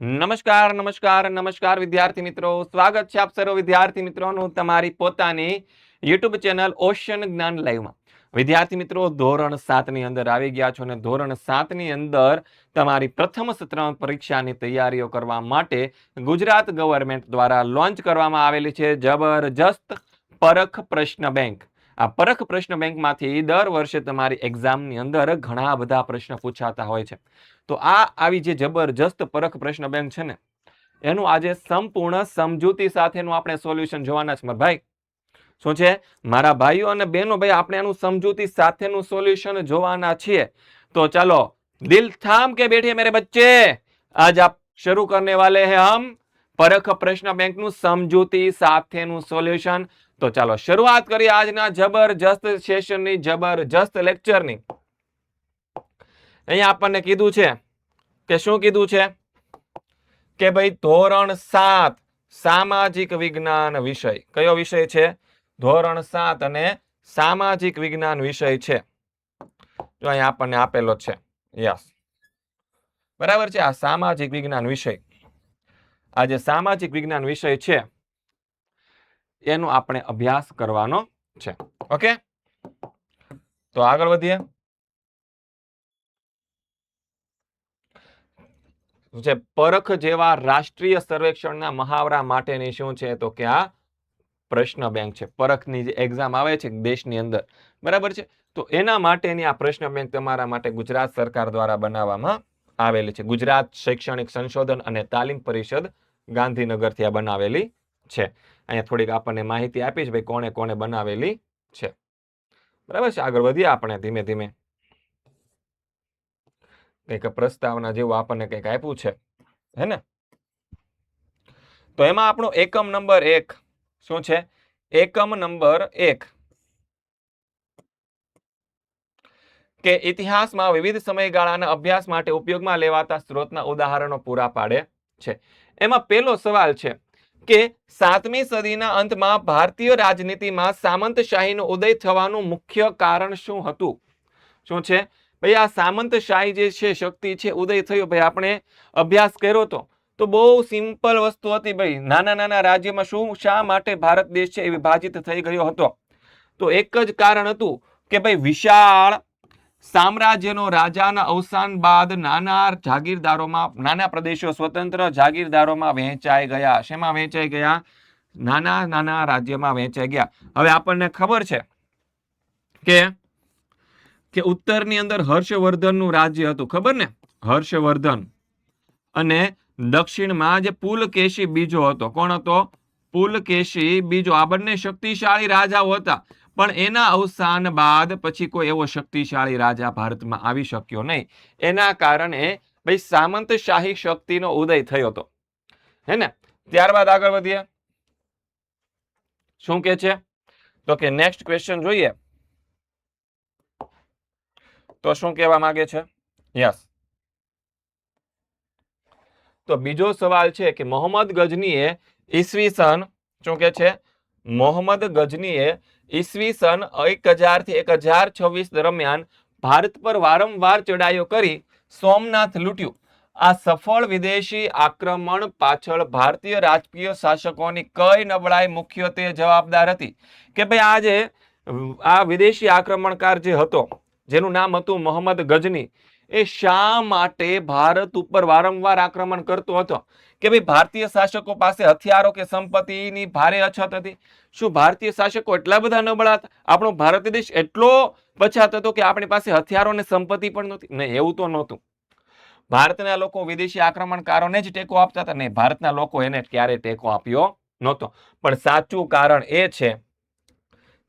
નમસ્કાર નમસ્કાર નમસ્કાર વિદ્યાર્થી મિત્રો, સ્વાગત છે આપ સર્વ વિદ્યાર્થી મિત્રોનું તમારી પોતાની યુટ્યુબ ચેનલ ઓશન જ્ઞાન લાઈવમાં. વિદ્યાર્થી મિત્રો, ધોરણ 7 ની અંદર આવી ગયા છો અને ધોરણ 7 ની અંદર તમારી પ્રથમ સત્ર પરીક્ષાની તૈયારીઓ કરવા માટે ગુજરાત ગવર્મેન્ટ દ્વારા લોન્ચ કરવામાં આવેલી છે જબરજસ્ત પરખ પ્રશ્ન બેંક. આ પરખ પ્રશ્ન બેંકમાંથી દર વર્ષે તમારી એક્ઝામની અંદર ઘણા બધા પ્રશ્ન પૂછાતા હોય છે. તો આ આવી જે જબરજસ્ત પરખ પ્રશ્ન બેંક છે ને, એનું આજે સંપૂર્ણ સમજૂતી સાથેનું આપણે સોલ્યુશન જોવાના છે. ભાઈ શું છે મારા ભાઈઓ અને બહેનો, ભાઈ આપણે એનું સમજૂતી સાથેનું સોલ્યુશન જોવાના છીએ. તો ચાલો દિલ થામ કે બેઠે મેરે બચ્ચે, આજ આપ શરૂ करने वाले हैं हम પરખ પ્રશ્ન બેંકનું સમજૂતી સાથેનું સોલ્યુશન. તો ચાલો શરૂઆત કરીએ આજના જબરજસ્ત સેશનની, જબરજસ્ત લેક્ચરની. અહીંયા આપણને કીધું છે કે શું કીધું છે કે ભાઈ ધોરણ 7 સામાજિક વિજ્ઞાન વિષય. કયો વિષય છે? ધોરણ 7 અને સામાજિક વિજ્ઞાન વિષય છે. જો અહીંયા આપણને આપેલો છે. યસ, બરાબર છે. આ સામાજિક વિજ્ઞાન વિષય, આ જે સામાજિક વિજ્ઞાન વિષય છે એનો આપણે અભ્યાસ કરવાનો છે. ઓકે, તો આગળ વધીએ. જે પરખ જેવા રાષ્ટ્રીય સર્વેક્ષણના મહાવરા માટેની શું છે? તો કે આ પ્રશ્ન બેંક છે. પરખની જે એક્ઝામ આવે છે દેશની અંદર, બરાબર છે, તો એના માટેની આ પ્રશ્ન બેંક તમારા માટે ગુજરાત સરકાર દ્વારા બનાવવામાં આવેલી છે. ગુજરાત શૈક્ષણિક સંશોધન અને તાલીમ પરિષદ ગાંધીનગરથી આ બનાવેલી છે. અહીંયા થોડીક આપણને માહિતી આપી છે ભાઈ કોણે કોણે બનાવેલી છે. બરાબર છે. આગળ વધીએ આપણે ધીમે ધીમે. કંઈક પ્રસ્તાવના જેવું આપણને કંઈક આપ્યું છે, હે ને? તો એમાં આપણો એકમ નંબર 1 શું છે? એકમ નંબર 1 કે ઇતિહાસમાં વિવિધ સમયગાળાના અભ્યાસ માટે ઉપયોગમાં લેવાતા સ્ત્રોતના ઉદાહરણો પૂરા પાડે છે. એમાં પહેલો સવાલ છે કે 7મી સદીના અંતમાં ભારતીય રાજનીતિમાં સામંતશાહીનો ઉદય થવાનું મુખ્ય કારણ શું હતું? શું છે ભાઈ? આ સામંતશાહી જે છે શક્તિ છે, ઉદય થયો. ભાઈ આપણે અભ્યાસ કર્યો તો બહુ સિમ્પલ વસ્તુ હતી ભાઈ. નાના નાના રાજ્યમાં શા માટે ભારત દેશ છે એ વિભાજિત થઈ ગયો હતો? તો એક જ કારણ હતું કે ભાઈ વિશાળ સામ્રાજ્યનો રાજાના અવસાન બાદ નાના જાગીરદારોમાં, નાના પ્રદેશો સ્વતંત્ર જાગીરદારોમાં વહેંચાઈ ગયા. શેમાં વહેંચાઈ ગયા? નાના નાના રાજ્યમાં વહેંચાઈ ગયા. હવે આપણને ખબર છે કે ઉત્તરની અંદર હર્ષવર્ધનનું રાજ્ય હતું, ખબર ને? હર્ષવર્ધન. અને દક્ષિણમાં જે પુલકેશી બીજો હતો. કોણ હતો? પુલકેશી બીજો. આ બંને શક્તિશાળી રાજાઓ હતા, પણ એના અવસાન બાદ પછી કોઈ એવો શક્તિશાળી રાજા ભારતમાં આવી શક્યો નહીં. એના કારણે ભાઈ સામંતશાહી શક્તિનો ઉદય થયો હતો, હે ને? ત્યારબાદ આગળ વધીએ. શું કે છે? તો કે નેક્સ્ટ ક્વેશ્ચન જોઈએ તો શું કહેવા માંગે છે? યસ, તો બીજો સવાલ છે કે મોહમ્મદ ગજનીએ ઈસવીસન, શું કે છે? મોહમ્મદ ગજનીએ ઈસવીસન 1000 થી 1026 દરમિયાન ભારત પર વારંવાર ચડાઈઓ કરી સોમનાથ લૂંટ્યું. આ સફળ વિદેશી આક્રમણ પાછળ ભારતીય રાજકીય શાસકોની કઈ નબળાઈ મુખ્યત્વે જવાબદાર હતી? કે ભાઈ આજે આ વિદેશી આક્રમણકાર જે હતો, જેનું નામ હતું મોહમ્મદ ગજની, એ શા માટે ભારત ઉપર વારંવાર આક્રમણ કરતો હતો? કે ભાઈ ભારતીય શાસકો પાસે હથિયારો કે સંપત્તિની ભારે અછત હતી? શું ભારતીય શાસકો એટલા બધા નબળા હતા? આપણો ભારત દેશ એટલો પછાત હતો કે આપણી પાસે હથિયારો અને સંપત્તિ પણ નહોતી? નહીં, એવું તો નહોતું. ભારતના લોકો વિદેશી આક્રમણકારોને જ ટેકો આપતા હતા? નહીં, ભારતના લોકો એને ક્યારે ટેકો આપ્યો નહોતો. પણ સાચું કારણ એ છે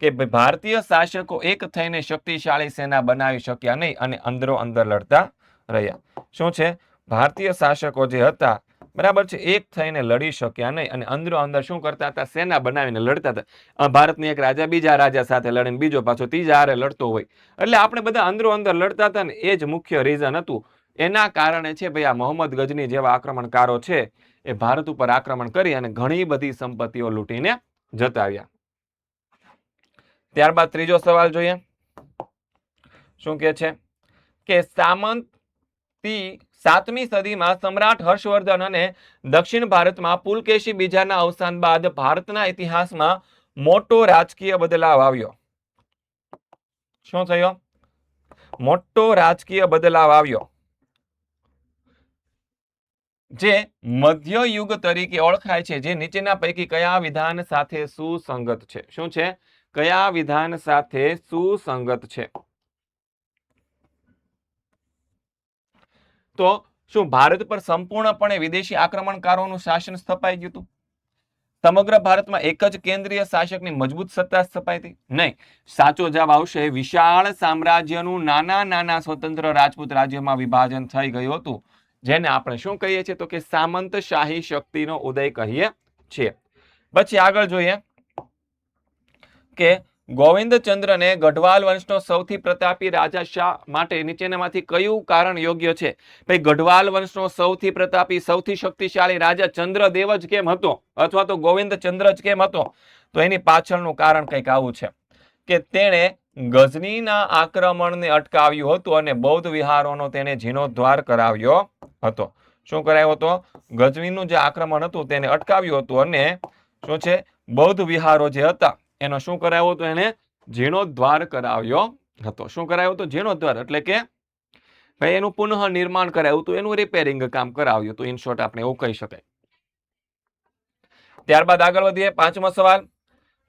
કે ભારતીય શાસકો એક થઈને શક્તિશાળી સેના બનાવી શક્યા નહીં અને અંદરો અંદર લડતા રહ્યા. શું છે? ભારતીય શાસકો જે હતા, બરાબર છે, એક થઈને લડી શક્યા નહીં અને અંદરો અંદર શું કરતા હતા? સેના બનાવીને લડતા હતા. ભારતની એક રાજા બીજા રાજા સાથે લડીને બીજો પાછો ત્રીજા હારે લડતો હોય. એટલે આપણે બધા અંદરો અંદર લડતા હતા ને, એ જ મુખ્ય રીઝન હતું. એના કારણે છે ભાઈ આ મોહમ્મદ ગજની જેવા આક્રમણકારો છે એ ભારત ઉપર આક્રમણ કરી અને ઘણી બધી સંપત્તિઓ લૂંટીને જતા આવ્યા. ત્યારબાદ ત્રીજો સવાલ જોઈએ. શું કે છે? કે 7મી સદીમાં સમ્રાટ હર્ષવર્ધન અને દક્ષિણ ભારતમાં પુલકેશી બીજાના અવસાન બાદ ભારતના ઇતિહાસમાં મોટો રાજકીય બદલાવ આવ્યો. શું થયો? મોટો રાજકીય બદલાવ આવ્યો, જે મધ્યયુગ તરીકે ઓળખાય છે, જે નીચેના પૈકી કયા વિધાન સાથે સુસંગત છે? શું છે? કયા વિધાન સાથે સુસંગત છે? તો શું ભારત પર સંપૂર્ણપણે વિદેશી આક્રમણકારોનું શાસન સ્થપાઈ ગયું હતું? સમગ્ર ભારતમાં એક જ કેન્દ્રીય શાસકની મજબૂત સત્તા સ્થપાઈ હતી? નહીં. સાચો જવાબ આવશે વિશાળ સામ્રાજ્યનું નાના નાના સ્વતંત્ર રાજપૂત રાજ્યોમાં વિભાજન થઈ ગયું હતું, જેને આપણે શું કહીએ છીએ? તો કે સામંતશાહી શક્તિનો ઉદય કહીએ છીએ. પછી આગળ જોઈએ કે ગોવિંદચંદ્રને ગઢવાલ વંશનો સૌથી પ્રતાપી રાજા શા માટે નીચેનામાંથી કયું કારણ યોગ્ય છે? ભાઈ, ગઢવાલ વંશનો સૌથી પ્રતાપી, સૌથી શક્તિશાળી રાજા ચંદ્રદેવ જ કેમ હતો, અથવા તો ગોવિંદચંદ્ર જ કેમ હતો? તો એની પાછળનું કારણ કંઈક આવું છે કે તેણે ગઝનીના આક્રમણને અટકાવ્યું હતું અને બૌદ્ધ વિહારોનો તેને જીર્ણોદ્ધાર કરાવ્યો હતો. શું કરાયો હતો? ગઝનીનું જે આક્રમણ હતું તેને અટકાવ્યું હતું અને શું છે? બૌદ્ધ વિહારો જે હતા એનો શું કરાયો હતો? એને જીર્ણોદ્ધાર કરાવ્યો હતો. શું કરાયો હતો? જીર્ણોદ્ધાર એટલે કે ભાઈ એનું પુનઃ નિર્માણ કરાયું હતું, એનું રિપેરિંગ કામ કરાવ્યું હતું. ઇન શોર્ટ આપણે એવું કહી શકાય. ત્યારબાદ આગળ વધીએ. 5મો સવાલ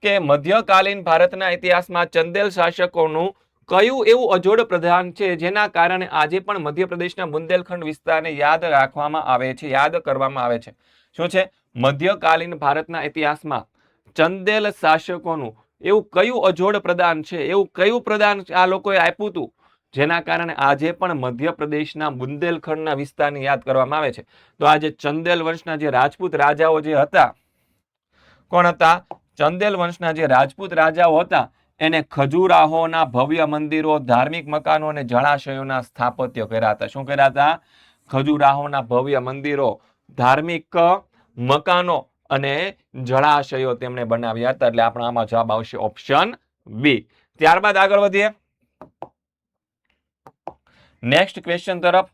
કે મધ્યકાલીન ભારતના ઇતિહાસમાં ચંદેલ શાસકોનું કયું એવું અજોડ પ્રધાન છે જેના કારણે આજે પણ મધ્યપ્રદેશના બુંદેલખંડ વિસ્તારને યાદ રાખવામાં આવે છે, યાદ કરવામાં આવે છે? શું છે? મધ્યકાલીન ભારતના ઇતિહાસમાં ચંદેલ શાસકોનું એવું કયું અજોડ પ્રદાન છે, એવું કયું પ્રદાન આ લોકોએ આપ્યું હતું જેના કારણે આજે પણ મધ્યપ્રદેશના બુંદેલખંડના વિસ્તારને યાદ કરવામાં આવે છે? તો આજે ચંદેલ વંશના જે રાજપૂત રાજાઓ જે હતા, કોણ હતા? ચંદેલ વંશના જે રાજપૂત રાજાઓ હતા એને ખજુરાહોના ભવ્ય મંદિરો, ધાર્મિક મકાનો અને જળાશયોના સ્થાપત્ય કર્યા હતા. શું કર્યા હતા? ખજુરાહોના ભવ્ય મંદિરો, ધાર્મિક મકાનો અને જળાશયો તેમણે બનાવ્યા હતા. એટલે આપણો આમાં જવાબ આવશે ઓપ્શન બી. ત્યારબાદ આગળ વધીએ નેક્સ્ટ ક્વેશ્ચન તરફ.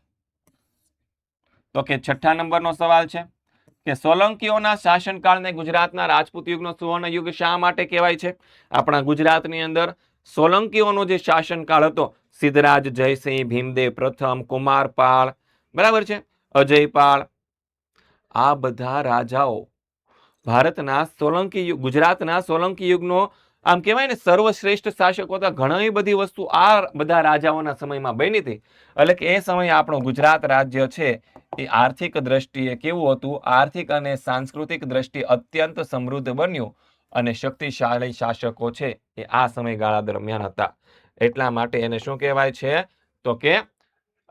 તો કે 6 નંબરનો સવાલ છે કે સોલંકીઓના શાસનકાળને ગુજરાતના રાજપૂત યુગનો સુવર્ણ યુગ શા માટે કહેવાય છે? આપણા ગુજરાતની અંદર સોલંકીઓનો જે શાસનકાળ હતો, સિદ્ધરાજ જયસિંહ, ભીમદેવ પ્રથમ, કુમારપાળ, બરાબર છે, અજયપાળ, આ બધા રાજાઓ ભારતના સોલંકી યુગ, ગુજરાતના સોલંકી યુગનો આમ કહેવાય ને સર્વશ્રેષ્ઠ શાસકો હતા. ઘણી બધી વસ્તુ આ બધા રાજાઓના સમયમાં બની હતી. એટલે કે એ સમયે આપણું ગુજરાત રાજ્ય છે એ આર્થિક દ્રષ્ટિએ કેવું હતું? આર્થિક અને સાંસ્કૃતિક દ્રષ્ટિએ અત્યંત સમૃદ્ધ બન્યું અને શક્તિશાળી શાસકો છે એ આ સમયગાળા દરમિયાન હતા. એટલા માટે એને શું કહેવાય છે? તો કે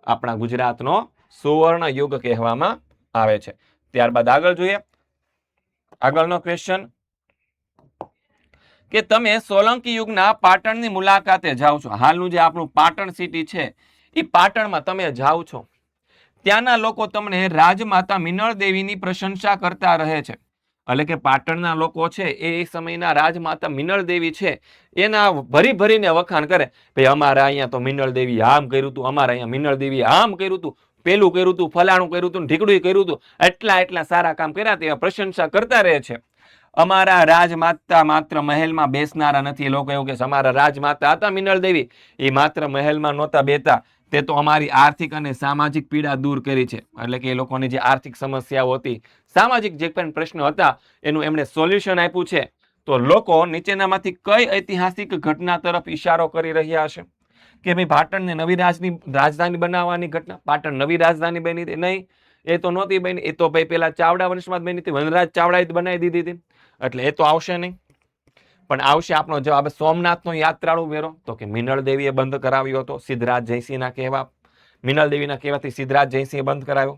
આપણા ગુજરાતનો સુવર્ણ યુગ કહેવામાં આવે છે. ત્યારબાદ આગળ જોઈએ આગળનો ક્વેશ્ચન કે તમે સોલંકી યુગના પાટણની મુલાકાતે જાઓ છો. હાલનું જે આપણું પાટણ સિટી છે એ પાટણમાં તમે જાઓ છો, ત્યાંના લોકો તમને રાજમાતા મિનળ દેવીની પ્રશંસા કરતા રહે છે. એટલે કે પાટણના લોકો છે એ સમયના રાજમાતા મિનળ દેવી છે એના ભરી ભરીને વખાણ કરે. ભાઈ અમારા અહીંયા તો મિનળ દેવી આમ કર્યું હતું, અમારા અહીંયા મિનળ દેવી આમ કર્યું હતું, પેલું કર્યું હતું, ફલાણું કર્યું હતું, ઢીકડું કર્યું હતું, એટલા સારા કામ કર્યા તે પ્રશંસા કરતા રહે છે. અમારા રાજમાતા માત્ર મહેલમાં બેસનારા નથી. એ લોકો એવું કે અમારા રાજમાતા હતા મિનળ દેવી, એ માત્ર મહેલમાં નહોતા બેતા, તે તો અમારી આર્થિક અને સામાજિક પીડા દૂર કરી છે. એટલે કે એ લોકોની જે આર્થિક સમસ્યાઓ હતી, સામાજિક જે પણ પ્રશ્નો હતા એનું એમણે સોલ્યુશન આપ્યું છે. તો લોકો નીચેનામાંથી કઈ ઐતિહાસિક ઘટના તરફ ઈશારો કરી રહ્યા છે? કે ભાઈ પાટણને નવી રાજધાની બનાવવાની ઘટના. પાટણ નવી રાજધાની બની હતી? નહીં, એ તો નહોતી બની. એ તો ભાઈ પેલા ચાવડા વંશમાં જ બની હતી, વનરાજ ચાવડાએ જ બનાવી દીધી હતી. એટલે એ તો આવશે નહીં. પણ આવશે આપણો જવાબ સોમનાથનો યાત્રાળુ વેરો. તો કે મિનળ દેવીએ બંધ કરાવ્યો હતો. સિદ્ધરાજ જયસિંહના કહેવા, મિનળ દેવીના કહેવાથી સિદ્ધરાજ જયસિંહે બંધ કરાવ્યો.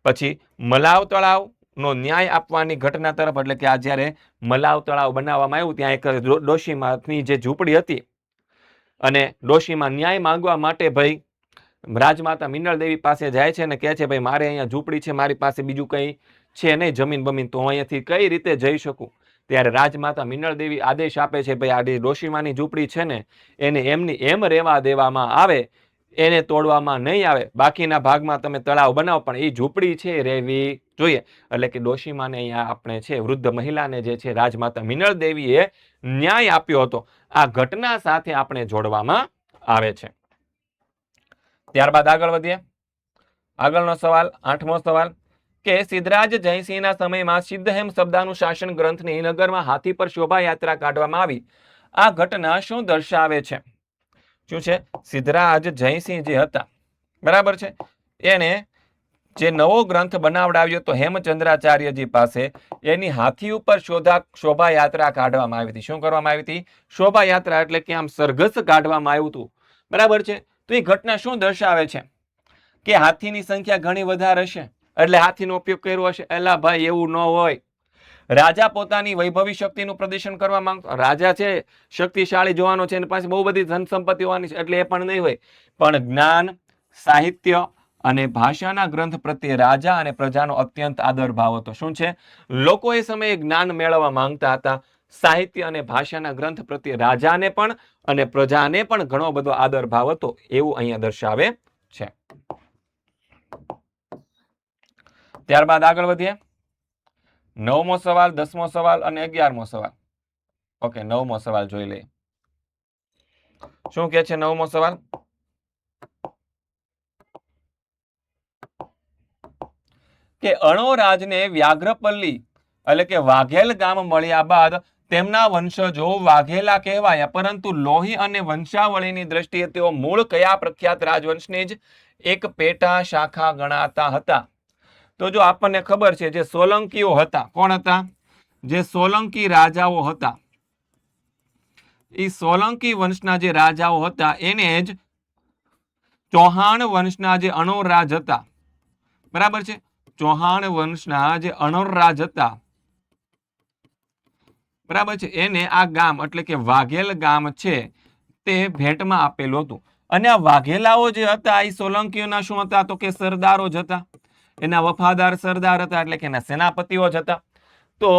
પછી મલાવ તળાવનો ન્યાય આપવાની ઘટના તરફ, એટલે કે આ જ્યારે મલાવ તળાવ બનાવવામાં આવ્યું ત્યાં એક ડોશીમાની જે ઝૂંપડી હતી અને ડોશીમાં ન્યાય માંગવા માટે ભાઈ રાજમાતા મિનળ દેવી પાસે જાય છે અને કહે છે ભાઈ મારે અહીંયા ઝૂંપડી છે, મારી પાસે બીજું કંઈ છે નહીં જમીન બમીન, તો હું અહીંયાથી કઈ રીતે જઈ શકું? ત્યારે રાજમાતા મિનળ દેવી આદેશ આપે છે ભાઈ આ ડોશીમાની ઝૂંપડી છે ને એને એમની એમ રહેવા દેવામાં આવે એને તોડવામાં નહીં આવે. બાકીના ભાગમાં તમે તળાવ બનાવો પણ એ ઝૂંપડી છે રહેવી જોઈએ. એટલે કે ડોશીમાને અહીંયા આપણે છે વૃદ્ધ મહિલાને જે છે રાજમાતા મિનળ દેવીએ ન્યાય આપ્યો હતો. આ ઘટના સાથે આપણે જોડવામાં આવે છે. ત્યારબાદ આગળ વધીએ. આગળનો સવાલ 8મો સવાલ કે સિદ્ધરાજ જયસિંહના સમયમાં સિદ્ધહેમ શબ્દાનું શાસન ગ્રંથની નગરમાં હાથી પર શોભાયાત્રા કાઢવામાં આવી. આ ઘટના શું દર્શાવે છે? શું છે? સિદ્ધરાજ જયસિંહ જે હતા, બરાબર છે, એને જે નવો ગ્રંથ બનાવડાવ્યો તો હેમચંદ્રાચાર્યજી પાસે, એની હાથી ઉપર શોભાયાત્રા કાઢવામાં આવી હતી. શું કરવામાં આવી હતી? શોભાયાત્રા એટલે કે આમ સરઘસ કાઢવામાં આવ્યું હતું. બરાબર છે. તો એ ઘટના શું દર્શાવે છે? કે હાથીની સંખ્યા ઘણી વધારે હશે એટલે હાથીનો ઉપયોગ કર્યો હશે. એલા ભાઈ, એવું ન હોય. રાજા પોતાની વૈભવી શક્તિનું પ્રદર્શન કરવા માંગતો, રાજા છે શક્તિશાળી જોવાનો છે, એની પાસે બહુ બધી ધન સંપત્તિ હોવાની છે, એટલે એ પણ નહીં હોય. પણ જ્ઞાન, સાહિત્ય અને ભાષાના ગ્રંથ પ્રત્યે રાજા અને પ્રજાનો અત્યંત આદર ભાવ હતો. શું છે? લોકો એ સમયે જ્ઞાન મેળવવા માંગતા હતા. સાહિત્ય અને ભાષાના ગ્રંથ પ્રત્યે રાજાને પણ અને પ્રજાને પણ ઘણો બધો આદર ભાવ હતો, એવું અહીંયા દર્શાવે છે. ત્યારબાદ આગળ વધીએ. 9મો સવાલ, 10મો સવાલ અને 11મો સવાલ. ઓકે, 9મો સવાલ જોઈ લઈએ. શું કે છે 9મો સવાલ? કે અણોરાજને વ્યાઘ્રપલ્લી એટલે કે વાઘેલ ગામ મળ્યા બાદ તેમના વંશજો વાઘેલા કહેવાયા, પરંતુ લોહી અને વંશાવળીની દ્રષ્ટિએ તેઓ મૂળ કયા પ્રખ્યાત રાજવંશની જ એક પેટા શાખા ગણાતા હતા? તો જો આપણને ખબર છે, જે સોલંકીઓ હતા, કોણ હતા? જે સોલંકી રાજાઓ હતા, એ સોલંકી વંશના જે રાજાઓ હતા એને જ ચૌહાણ વંશના જે અણોરાજ હતા, બરાબર છે, ચૌહાણ વંશના જે અણોરાજ હતા, બરાબર છે, એને આ ગામ એટલે કે વાઘેલ ગામ છે તે ભેટમાં આપેલું હતું. અને આ વાઘેલાઓ જે હતા એ સોલંકીઓના શું હતા? તો કે સરદારો જ હતા. એના વફાદાર સરદાર હતા, એટલે કે એના સેનાપતિઓ જ હતા. તો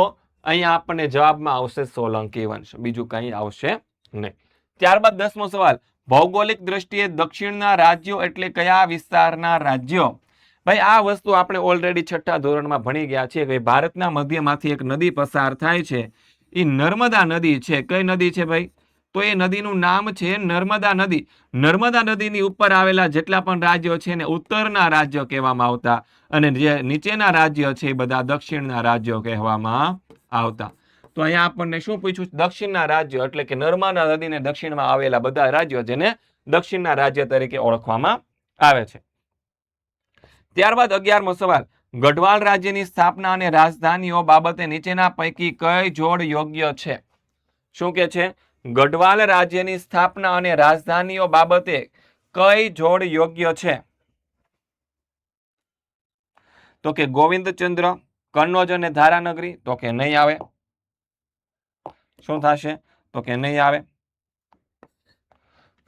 અહીંયા આપણને જવાબમાં આવશે સોલંકી વંશ, બીજું કંઈ આવશે નહીં. ત્યારબાદ 10મો સવાલ, ભૌગોલિક દ્રષ્ટિએ દક્ષિણના રાજ્યો એટલે કયા વિસ્તારના રાજ્યો? ભાઈ, આ વસ્તુ આપણે ઓલરેડી 6ઠા ધોરણમાં ભણી ગયા છીએ કે ભારતના મધ્યમાંથી એક નદી પસાર થાય છે, એ નર્મદા નદી છે. કઈ નદી છે ભાઈ? તો એ નદીનું નામ છે નર્મદા નદી. નર્મદા નદીની ઉપર આવેલા જેટલા પણ રાજ્યો છે ને ઉત્તરના રાજ્યો કહેવામાં આવતા, અને જે નીચેના રાજ્યો છે એ બધા દક્ષિણના રાજ્યો કહેવામાં આવતા. તો અહીંયા આપણને શું પૂછ્યું? દક્ષિણના રાજ્યો એટલે કે નર્મદા નદીને દક્ષિણમાં આવેલા બધા રાજ્યો, જેને દક્ષિણના રાજ્ય તરીકે ઓળખવામાં આવે છે. ત્યારબાદ 11મો સવાલ, ગઢવાલ રાજ્યની સ્થાપના અને રાજધાનીઓ બાબતે નીચેના પૈકી કઈ જોડ યોગ્ય છે? શું કે છે? ગઢવાલ રાજ્યની સ્થાપના અને રાજધાનીઓ બાબતે કઈ જોડ યોગ્ય છે? તો કે ગોવિંદચંદ્ર, કન્નોજ અને ધારાનગરી, તો કે નહીં આવે. શું થશે? તો કે નહીં આવે.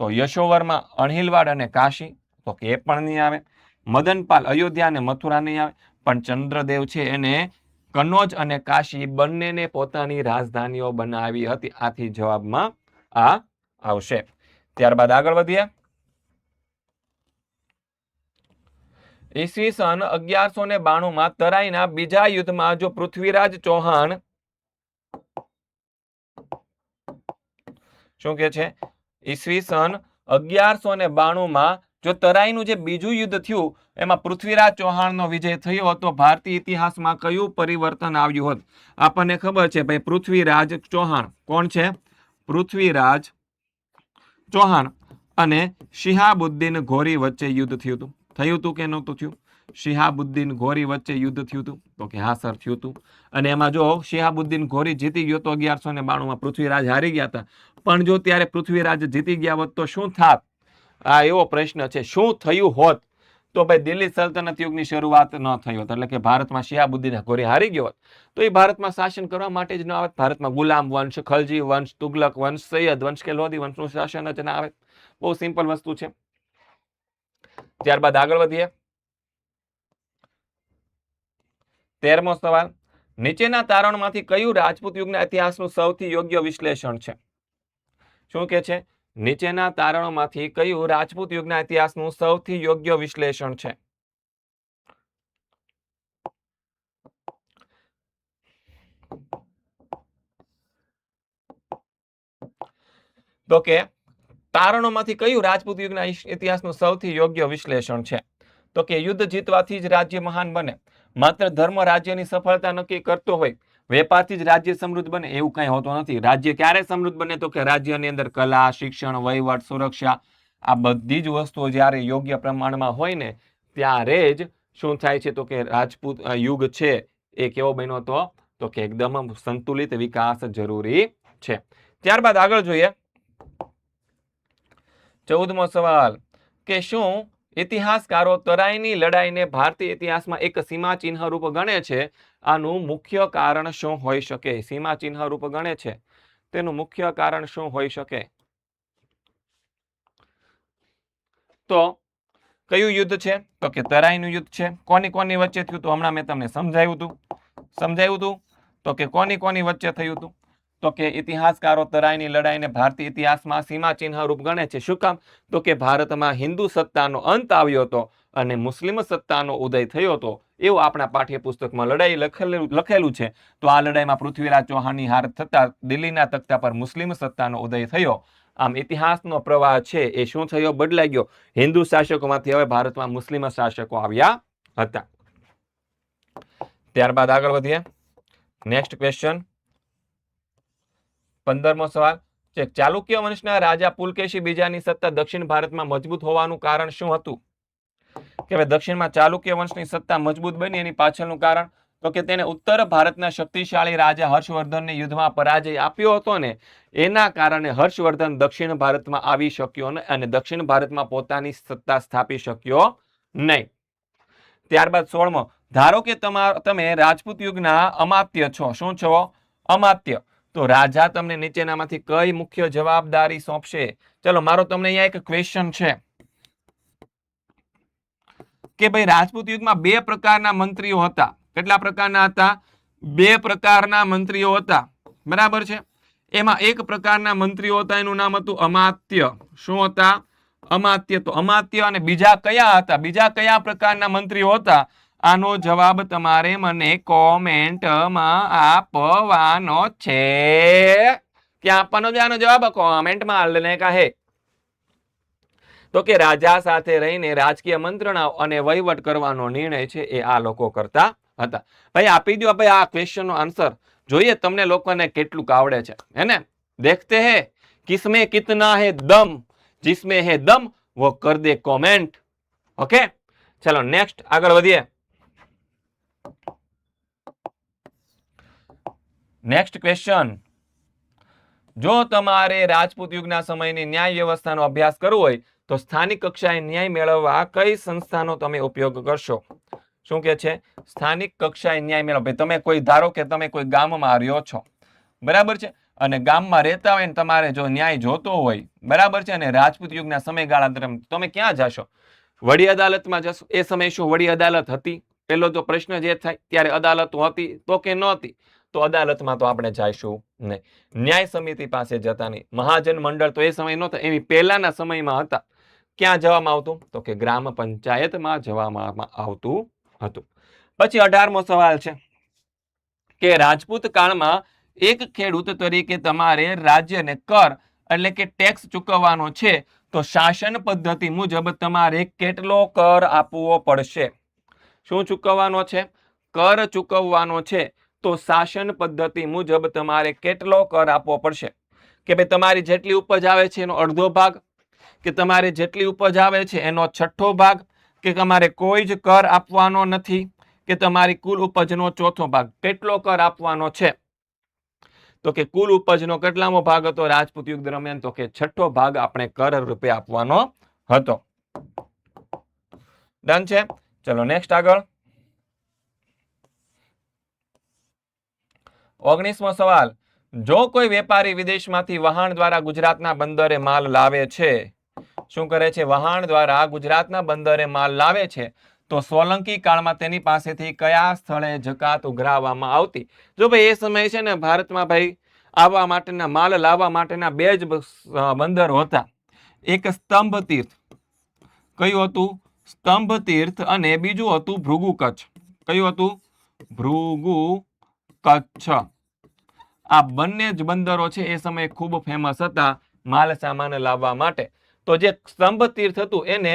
તો યશોવર્મા, અણહિલવાડ અને કાશી, તો કે એ પણ નહીં આવે. મદનપાલ, અયોધ્યા અને મથુરા નહીં આવે. પણ ચંદ્રદેવ છે એને કન્નોજ અને કાશી બંનેને પોતાની રાજધાનીઓ બનાવી હતી. આથી જવાબમાં આ આવશે. ત્યારબાદ આગળ વધીએ. ઈસવીસન 1192 તરાઈના બીજા યુદ્ધમાં જો પૃથ્વીરાજ ચૌહાણ, શું કે છે? ઈસવીસન 1192 જો તરાઈનું જે બીજું યુદ્ધ થયું એમાં પૃથ્વીરાજ ચૌહાણનો વિજય થયો હતો, ભારતીય ઇતિહાસમાં કયું પરિવર્તન આવ્યું હોત? આપણને ખબર છે ભાઈ, પૃથ્વીરાજ ચૌહાણ કોણ છે? પૃથ્વીરાજ ચૌહાણ અને શિહાબુદ્દીન ઘોરી વચ્ચે યુદ્ધ થયું હતું. થયું હતું કે નહોતું થયું? શિહાબુદ્દીન ઘોરી વચ્ચે યુદ્ધ થયું હતું, તો કે હા સર થયું હતું. અને એમાં જો શિહાબુદ્દીન ઘોરી જીતી ગયો તો 1192 પૃથ્વીરાજ હારી ગયા હતા. પણ જો ત્યારે પૃથ્વીરાજ જીતી ગયા હોત તો શું થાત? આ એવો પ્રશ્ન છે. શું થયું હોત? તો ભાઈ દિલ્હી સલ્તનત યુગની શરૂઆત ન થઈ હોત, એટલે કે ભારતમાં શિહાબુદ્દીન ઘોરી હારી ગયો હોત તો એ ભારતમાં શાસન કરવા માટે જ ન આવત. ભારતમાં ગુલામ વંશ, ખલજી વંશ, તુગલક વંશ, સૈયદ વંશ કે લોધી વંશનું શાસન જ ના આવે. બહુ સિમ્પલ વસ્તુ છે. ત્યારબાદ આગળ વધીએ. 13મો સવાલ, નીચેના તારણમાંથી કયું રાજપૂત યુગના ઇતિહાસનું સૌથી યોગ્ય વિશ્લેષણ છે? શું કે છે? નીચેના તારણોમાંથી કયું રાજપૂત યુગના ઇતિહાસનું સૌથી યોગ્ય વિશ્લેષણ છે? તો કે તારણોમાંથી કયું રાજપૂત યુગના ઇતિહાસનું સૌથી યોગ્ય વિશ્લેષણ છે? તો કે યુદ્ધ જીતવાથી જ રાજ્ય મહાન બને, માત્ર ધર્મ રાજ્યની સફળતા નક્કી કરતો હોય, વેપારથી જ રાજ્ય સમૃદ્ધ બને, એવું કઈ હોતું નથી. રાજ્ય ક્યારે સમૃદ્ધ બને? તો કે રાજ્યની અંદર કલા, શિક્ષણ, વહીવટ, સુરક્ષા આ બધી જ વસ્તુઓ જ્યારે યોગ્ય પ્રમાણમાં હોય ને ત્યારે જ શું થાય છે? તો કે રાજપૂત યુગ છે એ કેવો બન્યો હતો? તો કે એકદમ સંતુલિત વિકાસ જરૂરી છે. ત્યારબાદ આગળ જોઈએ 14મો સવાલ કે શું ઇતિહાસકારો તરાઈની લડાઈને ભારતીય ઇતિહાસમાં એક સીમા ચિહ્ન રૂપ ગણે છે? આનું મુખ્ય કારણ શું હોઈ શકે? સીમા ચિહ્ન રૂપ ગણે છે તેનું મુખ્ય કારણ શું હોઈ શકે? તો કયું યુદ્ધ છે? તો કે તરાઈનું યુદ્ધ છે. કોની કોની વચ્ચે થયું? તો હમણાં મેં તમને સમજાવ્યું હતું. તો કે કોની વચ્ચે થયું હતું? તો કે ઇતિહાસકારો તરાઈની લડાઈને ભારતીય ઇતિહાસમાં સીમા ચિહ્ન રૂપ ગણે છે. શું કામ? તો કે ભારતમાં હિન્દુ સત્તાનો અંત આવ્યો હતો અને મુસ્લિમ સત્તાનો ઉદય થયો હતો એવું આપણા પાઠ્યપુસ્તકમાં લડાઈ લખેલું છે. તો આ લડાઈમાં પૃથ્વીરાજ ચૌહાણની હાર થતા દિલ્હીના તખ્તા પર મુસ્લિમ સત્તાનો ઉદય થયો. આમ ઇતિહાસનો પ્રવાહ છે એ શું થયો? બદલાઈ ગયો. હિન્દુ શાસકોમાંથી હવે ભારતમાં મુસ્લિમ શાસકો આવ્યા હતા. ત્યારબાદ આગળ વધીએ. નેક્સ્ટ ક્વેશ્ચન 15મો સવાલ છે ચાલુક્ય વંશના રાજા પુલકેશી બીજાની સત્તા દક્ષિણ ભારતમાં મજબૂત હોવાનું કારણ શું હતું? કે ભાઈ દક્ષિણમાં ચાલુક્ય વંશની સત્તા મજબૂત બની એની પાછળનું કારણ તો કે તેને ઉત્તર ભારતના શક્તિશાળી રાજા હર્ષવર્ધનને યુદ્ધમાં પરાજય આપ્યો હતો ને એના કારણે હર્ષવર્ધન દક્ષિણ ભારતમાં આવી શક્યો અને દક્ષિણ ભારતમાં પોતાની સત્તા સ્થાપી શક્યો નહીં. ત્યારબાદ 16મો ધારો કે તમે રાજપૂત યુગના અમાત્ય છો. શું છો? અમાત્ય. તો રાજા તમને નીચેનામાંથી કઈ મુખ્ય જવાબદારી સોંપશે? ચલો મારો તમને અહીંયા એક ક્વેશ્ચન છે કે ભાઈ રાજપૂત યુગમાં બે પ્રકારના મંત્રીઓ હતા. કેટલા પ્રકારના હતા? બે પ્રકારના મંત્રીઓ હતા. બરાબર છે. એમાં એક પ્રકારના મંત્રીઓ હતા એનું નામ હતું અમાત્ય. શું હતા? અમાત્ય. તો અમાત્ય અને બીજા કયા હતા? બીજા કયા પ્રકારના મંત્રીઓ હતા? આનો જવાબ તમારે મને કોમેન્ટમાં આપવાનો છે. ક્યાં આપવાનો છે આનો જવાબ? કોમેન્ટમાં લઈને કહે. તો કે રાજા સાથે રહીને રાજકીય મંત્રણાઓ અને વહીવટ કરવાનો નિર્ણય છે એ આ લોકો કરતા હતા. ભાઈ આપી દો ભાઈ આ ક્વેશ્ચન નો આન્સર. જોઈએ તમને લોકોને કેટલું આવડે છે. હે ને? देखते हैं किसमें कितना है दम. जिसमें है दम वो कर दे कमेंट. ओके चलो नेक्स्ट આગળ વધીએ. નેક્સ્ટ ક્વેશ્ચન જો તમારે રાજપૂત યુગના સમયની ન્યાય વ્યવસ્થાનો અભ્યાસ કરવો હોય તો સ્થાનિક કક્ષાએ ન્યાય મેળવવા કઈ સંસ્થાનો તમે ઉપયોગ કરશો? શું કે છે? સ્થાનિક કક્ષાએ ન્યાય મેળવો. તમે કોઈ ધારો કે તમે કોઈ ગામમાં રહ્યો છો. બરાબર છે. અને ગામમાં રહેતા હોય ને તમારે જો ન્યાય જોતો હોય બરાબર છે અને રાજપૂત યુગના સમયગાળા દરમિયાન તમે ક્યાં જશો? વડી અદાલતમાં જશો. એ સમયે શું વડી અદાલત હતી? પેલો તો પ્રશ્ન જે થાય ત્યારે અદાલતો હતી તો કે નહોતી? તો અદાલતમાં તો આપણે જઈશું નહીં. ન્યાય સમિતિ પાસે જતા નહીં. મહાજન મંડળ તો એ સમય નહોતા, એની પહેલાના સમયમાં હતા. ક્યાં જવામાં આવતું? તો કે ગ્રામ પંચાયતમાં જવામાં આવતું હતું. પછી 18મો સવાલ છે કે રાજપૂત કાળમાં એક ખેડૂત તરીકે તમારે રાજ્યને કર એટલે કે ટેક્સ ચૂકવવાનો છે તો શાસન પદ્ધતિ મુજબ તમારે કેટલો કર આપવો પડશે? શું ચૂકવવાનો છે? કર ચૂકવવાનો છે તો શાસન પદ્ધતિ મુજબ તમારે કેટલો કર આપવો પડશે? કે ભાઈ તમારી જેટલી ઉપજ આવે છે એનો અડધો ભાગ, કે તમારે જેટલી ઉપજ આવે છે એનો છઠ્ઠો ભાગ, કે તમારે કોઈ જ કર આપવાનો નથી, કે તમારી કુલ ઉપજનો ચોથો ભાગ? કેટલો કર આપવાનો છે? તો કે કુલ ઉપજનો કેટલામો ભાગ હતો રાજપૂત યુગ દરમિયાન? તો કે છઠ્ઠો ભાગ આપણે કર રૂપે આપવાનો હતો. ડન છે. ચલો નેક્સ્ટ આગળ 19મો સવાલ જો કોઈ વેપારી વિદેશમાંથી વહાણ દ્વારા ગુજરાતના બંદરે માલ લાવે છે. શું કરે છે? વહાણ દ્વારા ગુજરાતના બંદરે માલ લાવે છે તો સોલંકી કાળમાં તેની પાસેથી કયા સ્થળે જકાત ઉઘરાવવામાં આવતી? જો ભાઈ એ સમય છે ને ભારતમાં ભાઈ આવવા માટેના માલ લાવવા માટેના બે જ બંદરો હતા. એક સ્તંભ તીર્થ, કયું હતું? સ્તંભ તીર્થ, અને બીજું હતું ભૃગુ કચ્છ. કયું હતું? ભૃગુ કચ્છ. આ બંને જ બંદરો છે એ સમયે ખૂબ ફેમસ હતા માલ સામાન લાવવા માટે. તો જે સ્તંભ તીર્થ હતું એને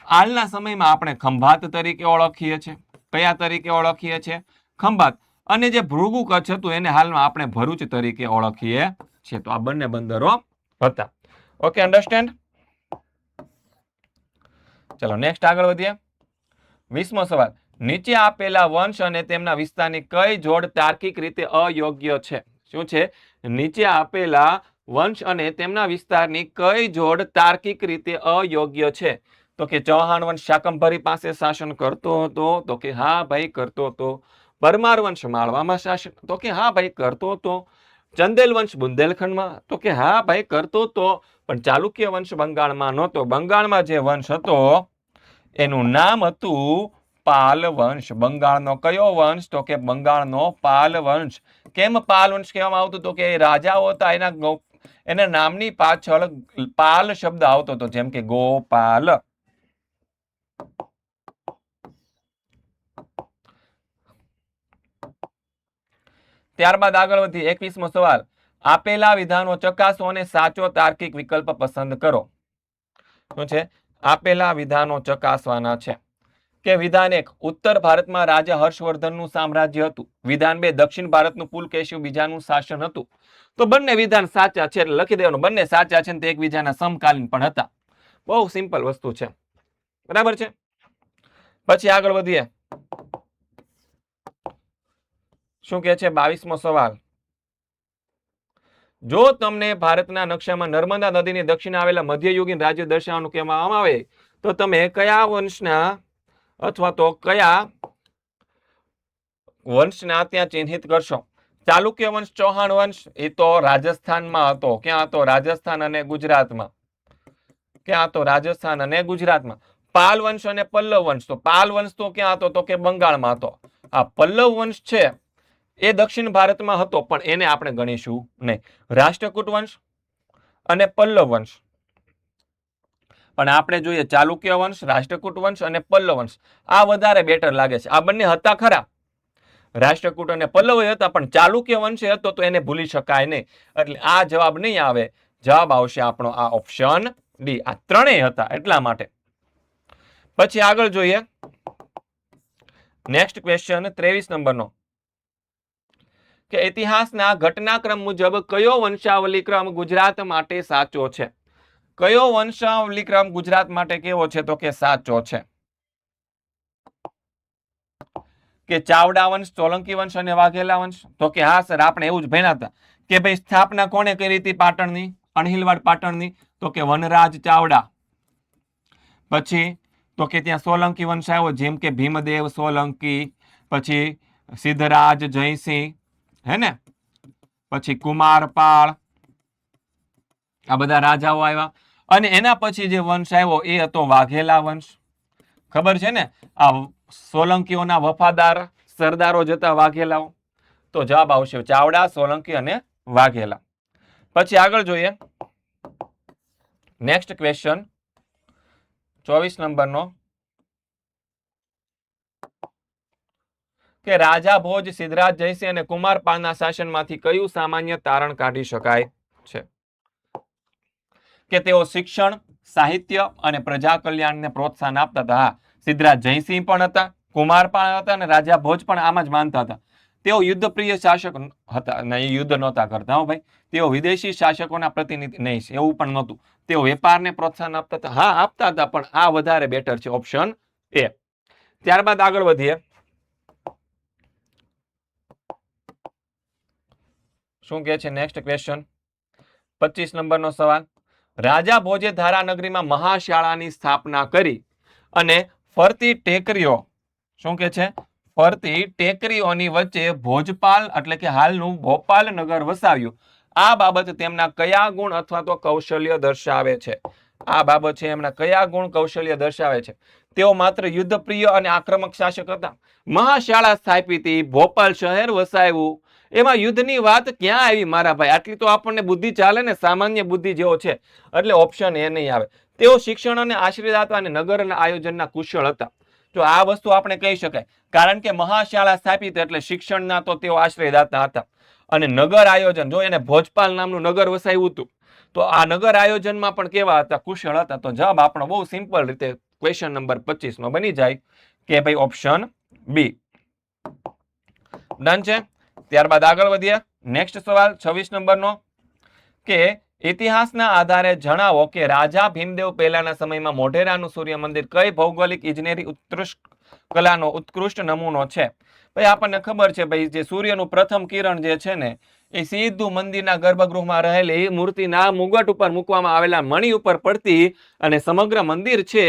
હાલના સમયમાં આપણે ખંભાત તરીકે ઓળખીએ છીએ. કયા તરીકે ઓળખીએ છીએ? ખંભાત. અને જે ભૃગુ કચ્છ હતું એને હાલમાં આપણે ભરૂચ તરીકે ઓળખીએ છીએ. તો આ બંને બંદરો હતા. Okay, understand? ચલો નેક્સ્ટ આગળ વધીએ. 20મો સવાલ. નીચે આપેલા વંશ અને તેમના વિસ્તારની કઈ જોડ તાર્કિક રીતે અયોગ્ય છે? શું છે? નીચે આપેલા વંશ અને તેમના વિસ્તારની કઈ જોડ તાર્કિક રીતે અયોગ્ય છે? તો કે ચૌહાણ વંશ શાકંભરી પાસે શાસન કરતો હતો, તો કે હા ભાઈ કરતો હતો. પરમાર વંશ માળવામાં શાસન, તો કે હા ભાઈ કરતો હતો. ચંદેલ વંશ બુંદેલખંડમાં, તો કે હા ભાઈ કરતો હતો. પણ ચાલુક્ય વંશ બંગાળમાં નહોતો. બંગાળમાં જે વંશ હતો એનું નામ હતું પાલ વંશ. બંગાળનો કયો વંશ? તો કે બંગાળનો પાલ વંશ. કેમ પાલ વંશ કહેવામાં આવતું? તો કે રાજાઓ હતા એના નામની પાછળ પાલ શબ્દ આવતો હતો, જેમ કે ગોપાલ. ત્યારબાદ આગળ વધી 21મો સવાલ. આપેલા વિધાનો ચકાસો અને સાચો તાર્કિક વિકલ્પ પસંદ કરો. શું છે? આપેલા વિધાનો ચકાસવાના છે. કે વિધાન 1, ઉત્તર ભારતમાં રાજા હર્ષવર્ધનનું સામ્રાજ્ય હતું. વિધાન 2, દક્ષિણ ભારતનું પુલકેશી બીજાનું શાસન હતું. તો બંને વિધાન સાચા છે, એટલે લખી દેવાનું બંને સાચા છે ને તે એકબીજાના સમકાલીન પણ હતા. બહુ સિમ્પલ વસ્તુ છે, બરાબર છે. પછી આગળ વધીએ. શું કહે છે? 22મો સવાલ. જો તમને ભારતના નકશામાં નર્મદા નદીની દક્ષિણે આવેલા મધ્યયુગીન રાજ્ય દર્શાવવાનું કહેવામાં આવે તો તમે કયા વંશના અથવા તો કયા વંશના ત્યાં ચિહ્નિત કરશો? ચાલુક્ય વંશ, ચૌહાણ વંશ, એ તો રાજસ્થાનમાં હતો. ક્યાં હતો? રાજસ્થાન અને ગુજરાતમાં. ક્યાં હતો? રાજસ્થાન અને ગુજરાતમાં. પાલ વંશ અને પલ્લવ વંશ, તો પાલ વંશ તો ક્યાં હતો? તો કે બંગાળમાં હતો. આ પલ્લવ વંશ છે એ દક્ષિણ ભારતમાં હતો, પણ એને આપણે ગણીશું નહીં. રાષ્ટ્રકૂટ વંશ અને પલ્લવ વંશ, પણ આપણે જોઈએ ચાલુક્ય વંશ, રાષ્ટ્રકૂટ વંશ અને પલ્લવ વંશ. આ વધારે બેટર લાગે છે. આ બંને હતા ખરા, રાષ્ટ્રકૂટ અને પલ્લવ હતા, પણ ચાલુક્ય વંશ હતો તો એને ભૂલી શકાય નહીં. એટલે આ જવાબ નહીં આવે. જવાબ આવશે આપણો આ ઓપ્શન ડી. આ ત્રણેય હતા એટલા માટે. પછી આગળ જોઈએ નેક્સ્ટ ક્વેશ્ચન 23 નંબરનો. કે ઇતિહાસના ઘટનાક્રમ મુજબ કયો વંશાવલી ક્રમ ગુજરાત માટે સાચો છે? કયો વંશાવલી ક્રમ ગુજરાત માટે કેવો છે? તો કે સાચો છે. કે ચાવડા વંશ, સોલંકી વંશ અને વાઘેલા વંશ, તો કે હા સર આપણે એવું જ ભણ્યા હતા કે ભાઈ સ્થાપના કોને કરી હતી પાટણની, અણહિલવાડ પાટણની? તો કે વનરાજ ચાવડા. પછી તો કે ત્યાં સોલંકી વંશ આવ્યો, જેમ કે ભીમદેવ સોલંકી, પછી સિદ્ધરાજ જયસિંહ, હે ને, પછી કુમારપાળ, આ બધા રાજાઓ આવ્યા. અને એના પછી જે વંશ આવ્યો એ હતો વાઘેલા વંશ. ખબર છે ને, આ સોલંકીઓના વફાદાર સરદારો જતા વાઘેલાઓ. તો જવાબ આવશે ચાવડા, સોલંકી અને વાઘેલા. પછી આગળ જોઈએ નેક્સ્ટ ક્વેશ્ચન 24 નંબરનો. કે રાજા ભોજ, સિદ્ધરાજ જયસિંહ અને કુમારપાળના શાસનમાંથી કયું સામાન્ય તારણ કાઢી શકાય છે? કે તેઓ શિક્ષણ, સાહિત્ય અને પ્રજા કલ્યાણને પ્રોત્સાહન આપતા હતા. હા, સિદ્ધરાજ જયસિંહ પણ હતા, કુમારપાળ હતા અને રાજા ભોજ પણ આમાં જ માનતા હતા. તેઓ યુદ્ધપ્રિય શાસક હતા. નહીં, યુદ્ધ નહોતા કરતા હો ભાઈ. તેઓ વિદેશી શાસકોના પ્રતિનિધિ નહીં, એવું પણ નહોતું. તેઓ વેપારને પ્રોત્સાહન આપતા હતા. હા, આપતા હતા, પણ આ વધારે બેટર છે, ઓપ્શન એ. ત્યારબાદ આગળ વધીએ. શું કહે છે નેક્સ્ટ ક્વેશ્ચન 25 નંબરનો સવાલ. રાજા ભોજે ધારાનગરીમાં મહાશાળાની સ્થાપના કરી અને ફરતી ટેકરીઓ, શું કે છે, ફરતી ટેકરીઓની વચ્ચે ભોજપાલ એટલે કે હાલનું ભોપાલ નગર વસાવ્યું. આ બાબત તેમના કયા ગુણ અથવા તો કૌશલ્ય દર્શાવે છે? આ બાબત છે એમના કયા ગુણ કૌશલ્ય દર્શાવે છે? તેઓ માત્ર યુદ્ધપ્રિય અને આક્રમક શાસક હતા. મહાશાળા સ્થાપી હતી, ભોપાલ શહેર વસાવ્યું, એમાં યુદ્ધની વાત ક્યાં આવી મારા ભાઈ? આટલી તો આપણને બુદ્ધિ ચાલે ને, સામાન્ય બુદ્ધિ જેવો છે. એટલે ઓપ્શન એ નહીં આવે. તેઓ શિક્ષણ અને આશ્રય હતા અને નગરના આયોજનના કુશળ હતા. તો આ વસ્તુ આપણે કહી શકાય, કારણ કે મહાશાળા સ્થાપિત એટલે શિક્ષણના તો તેઓ આશ્રયદાતા હતા. અને નગર આયોજન, જો એને ભોજપાલ નામનું નગર વસાવ્યું હતું, તો આ નગર આયોજનમાં પણ કેવા હતા? કુશળ હતા. તો જવાબ આપણો બહુ સિમ્પલ રીતે ક્વેશ્ચન નંબર 25 નો બની જાય કે ભાઈ ઓપ્શન બી. ડન છે. ત્યારબાદ આગળ વધીએ. નેક્સ્ટ સવાલ 26 નંબરનો, કે ઇતિહાસના આધારે જણાવો કે રાજા ભીમદેવ પહેલાના સમયમાં મોઢેરાનું સૂર્ય મંદિર કઈ ભૌગોલિક ઇજનેરી ઉત્કૃષ્ટ કલાનો ઉત્કૃષ્ટ નમૂનો છે? ભાઈ આપણને ખબર છે ભાઈ, જે સૂર્યનું પ્રથમ કિરણ જે છે ને, એ સીધું મંદિરના ગર્ભગૃહમાં રહેલી મૂર્તિના મુગટ ઉપર મૂકવામાં આવેલા મણી ઉપર પડતી અને સમગ્ર મંદિર છે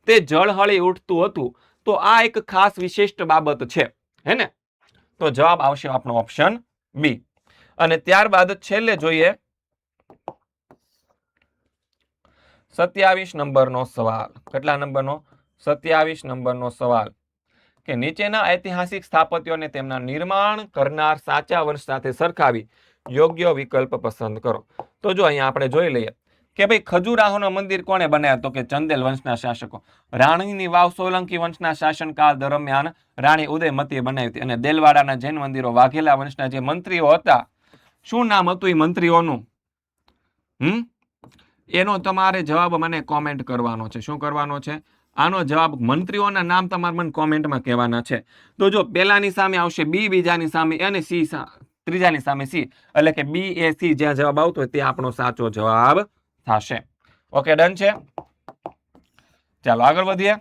તે જળહળી ઉઠતું હતું. તો આ એક ખાસ વિશિષ્ટ બાબત છે, હે ને? તો જવાબ આવશે આપણો ઓપ્શન બી. અને ત્યારબાદ છેલ્લે જોઈએ 27 નંબરનો સવાલ. કેટલા નંબરનો? 27 નંબરનો સવાલ, કે નીચેના ઐતિહાસિક સ્થાપત્યોને તેમના નિર્માણ કરનાર સાચા વંશ સાથે સરખાવી યોગ્ય વિકલ્પ પસંદ કરો. તો જો અહીંયા આપણે જોઈ લઈએ કે ભાઈ ખજુરાહોનું મંદિર કોણે બનાવ્યું? તો કે ચંદેલ વંશના શાસકો. રાણીની વાવ સોલંકી વંશના શાસનકાળ દરમિયાન રાણી ઉદયમતીએ બનાવી હતી. અને દેલવાડાના જૈન મંદિરો વાઘેલા વંશના જે મંત્રીઓ હતા, શું નામ હતું એ મંત્રીઓનું? એનો તમારે જવાબ મને કોમેન્ટ કરવાનો છે. શું કરવાનો છે? આનો જવાબ, મંત્રીઓના નામ તમારે મને કોમેન્ટમાં કહેવાના છે. તો જો પહેલાની સામે આવશે બી, બીજાની સામે એ અને સી, ત્રીજાની સામે સી, એટલે કે બી એ સી જ્યાં જવાબ આવતો હોય તે આપણો સાચો જવાબ થશે. ઓકે, ડન છે. ચાલો આગળ વધીએ.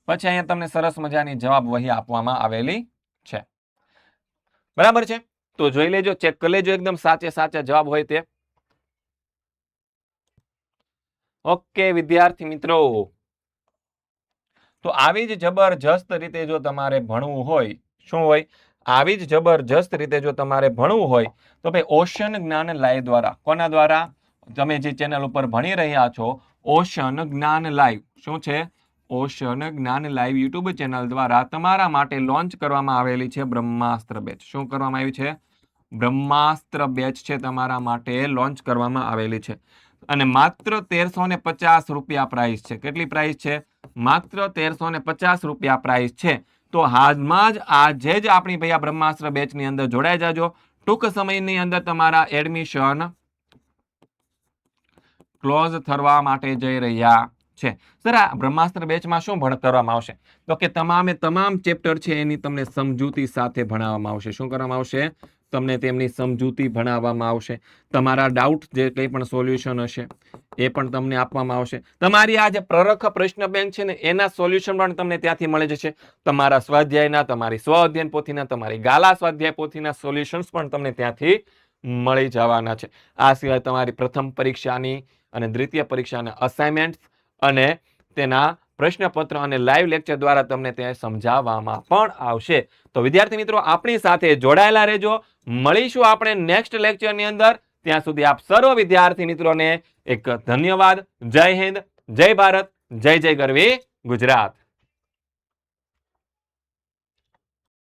પછી અહીંયા તમને સરસ મજાની જવાબ વહી આપવામાં આવેલી છે. બરાબર છે? તો જોઈ લેજો, ચેક કરી લેજો એકદમ સાચા જવાબ હોય તે. ઓકે વિદ્યાર્થી મિત્રો, તો આવી જ જબરજસ્ત રીતે જો તમારે ભણવું હોય, શું હોય? આવી જ જબરજસ્ત રીતે જો તમારે ભણવું હોય તો ભાઈ ઓશન જ્ઞાન લાઈવ દ્વારા, કોના દ્વારા? તમે જે ચેનલ ઉપર ભણી રહ્યા છો, ઓશન જ્ઞાન લાઈવ. શું છે? ઓશન જ્ઞાન લાઈવ યુટ્યુબ ચેનલ દ્વારા તમારા માટે લોન્ચ કરવામાં આવેલી છે બ્રહ્માસ્ત્ર બેચ. શું કરવામાં આવી છે? બ્રહ્માસ્ત્ર બેચ છે તમારા માટે લોન્ચ કરવામાં આવેલી છે. અને માત્ર 1350 રૂપિયા પ્રાઇસ છે. કેટલી પ્રાઇસ છે? માત્ર 1350 રૂપિયા પ્રાઇસ છે. તો હાલમાં જ આજે જ આપણી ભાઈ આ બ્રહ્માસ્ત્ર બેચની અંદર જોડાઈ જાજો. ટૂંક સમયની અંદર તમારા એડમિશન ક્લોઝ થવા માટે જઈ રહ્યા છે. સર, આ બ્રહ્માસ્ત્ર બેચમાં શું કરવામાં આવશે? તો કે તમામ ચેપ્ટર છે એની તમને સમજૂતી સાથે ભણાવવામાં આવશે. શું કરવામાં આવશે? તમને તેમની સમજૂતી ભણાવવામાં આવશે. તમારા ડાઉટ જે કંઈ પણ સોલ્યુશન હશે એ પણ તમને આપવામાં આવશે. તમારી આ જે પ્રરખ પ્રશ્ન બેંક છે ને, એના સોલ્યુશન પણ તમને ત્યાંથી મળી જશે. તમારા સ્વાધ્યાયના, તમારી સ્વ અધ્યયન પોથીના, તમારી ગાલા સ્વાધ્યાય પોથીના સોલ્યુશન્સ પણ તમને ત્યાંથી મળી જવાના છે. આ સિવાય તમારી પ્રથમ પરીક્ષાની અને દ્વિતીય પરીક્ષાના અસાઇનમેન્ટ અને તેના પ્રશ્નપત્ર અને લાઈવ લેક્ચર દ્વારા તમને તે સમજાવવામાં પણ આવશે. તો વિદ્યાર્થી મિત્રો, આપણી સાથે જોડાયેલા રહેજો. મળીશું આપણે નેક્સ્ટ લેક્ચરની અંદર. ત્યાં સુધી આપ સર્વ વિદ્યાર્થી મિત્રોને એક ધન્યવાદ. જય હિન્દ, જય ભારત, જય જય ગરવી ગુજરાત.